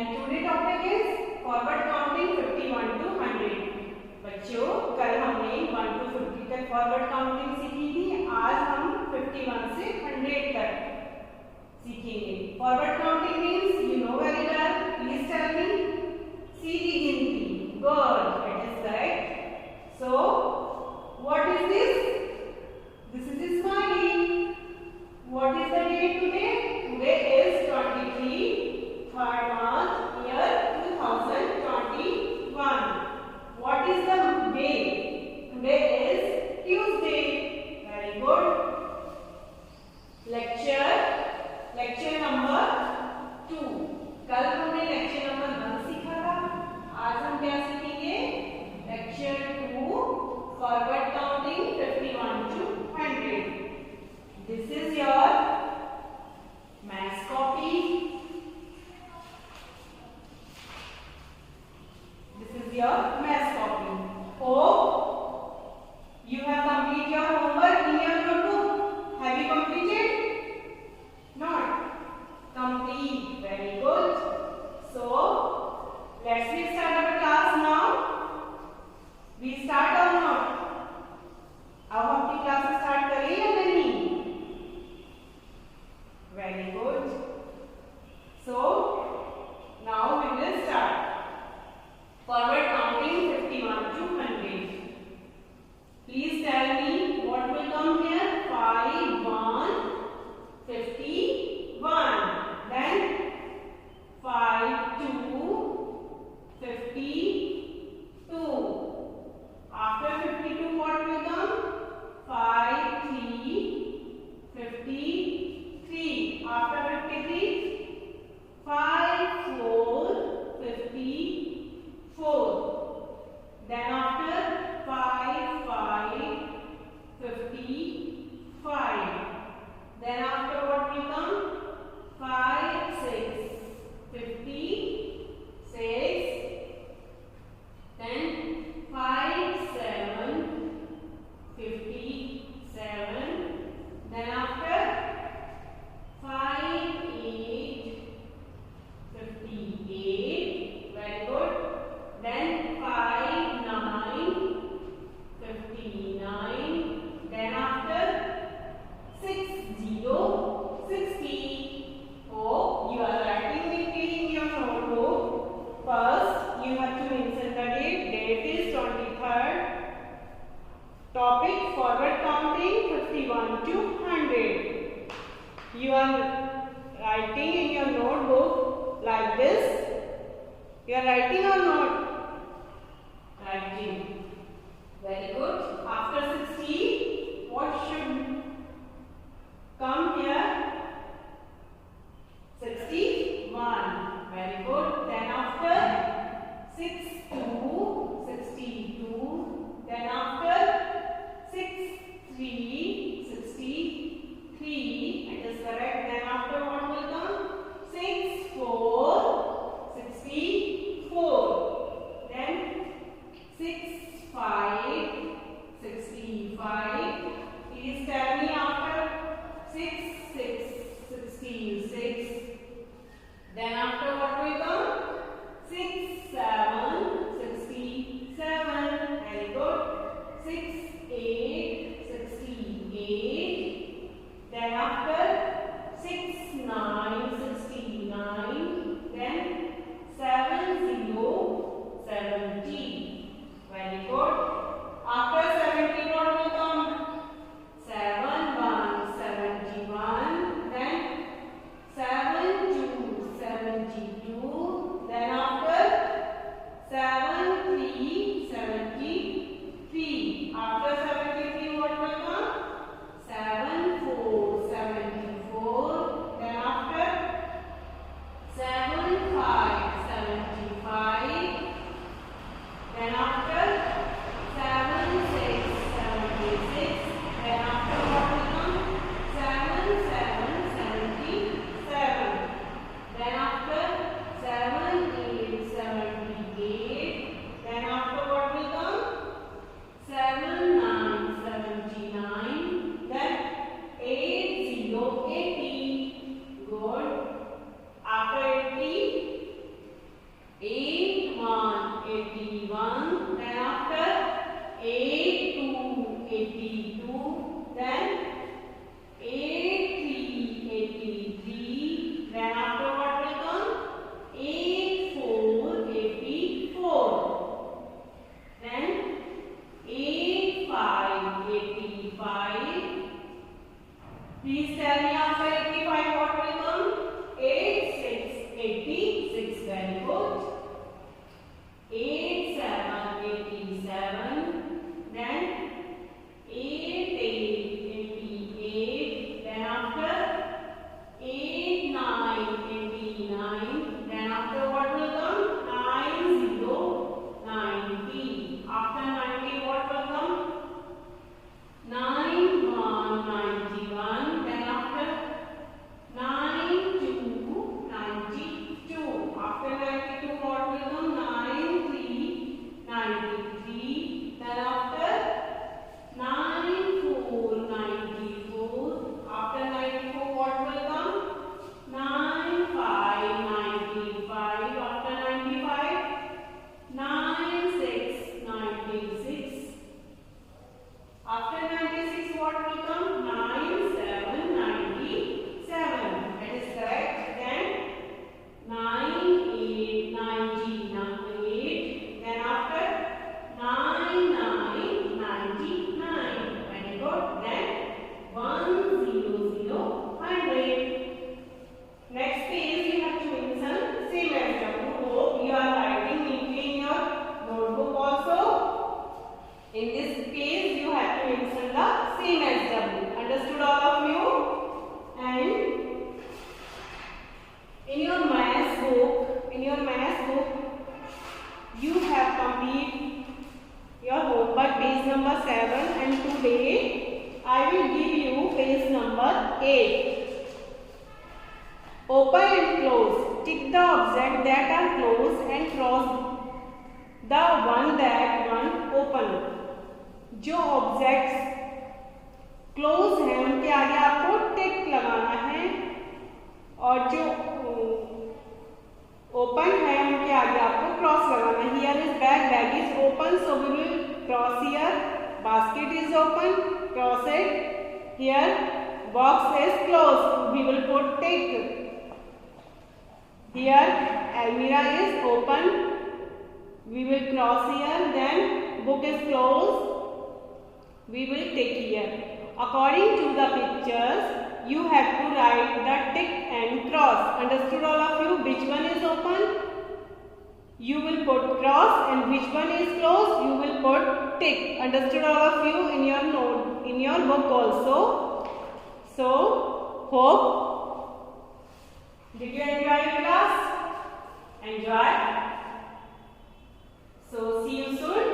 and today topic is forward counting 51 to 100. बच्चों कल हमने 1 to 50 तक फॉरवर्ड काउंटिंग सीखी थी, आज हम 51 से 100 तक सीखेंगे. Forward counting means you know very well. Please tell me. सीधी गिनती. Good, it is correct. So what is this? This is smiley. What is the date today? Today is 23 3rd month year 2021. What is the day? Today is Tuesday. Very good. Lecture number 2. कल हमने lecture number 1 सीखा था, 8. Open and close. Tick the objects that are closed and cross the one that one open. जो objects close हैं उनके आगे आपको टिक लगाना है और जो ओपन है उनके आगे आपको क्रॉस लगाना है. Here is bag. Bag is open, so we will cross here. Basket is open, cross it. Here box is close, we will put tick. Here almirah is open, we will cross here. Then book is closed, we will tick here. According to the pictures, you have to write the tick and cross. Understood all of you? Which one is open, you will put cross, and which one is closed, you will put tick. Understood all of you? In your note, in your book also. So hope did you enjoy your class? Enjoy. So see you soon.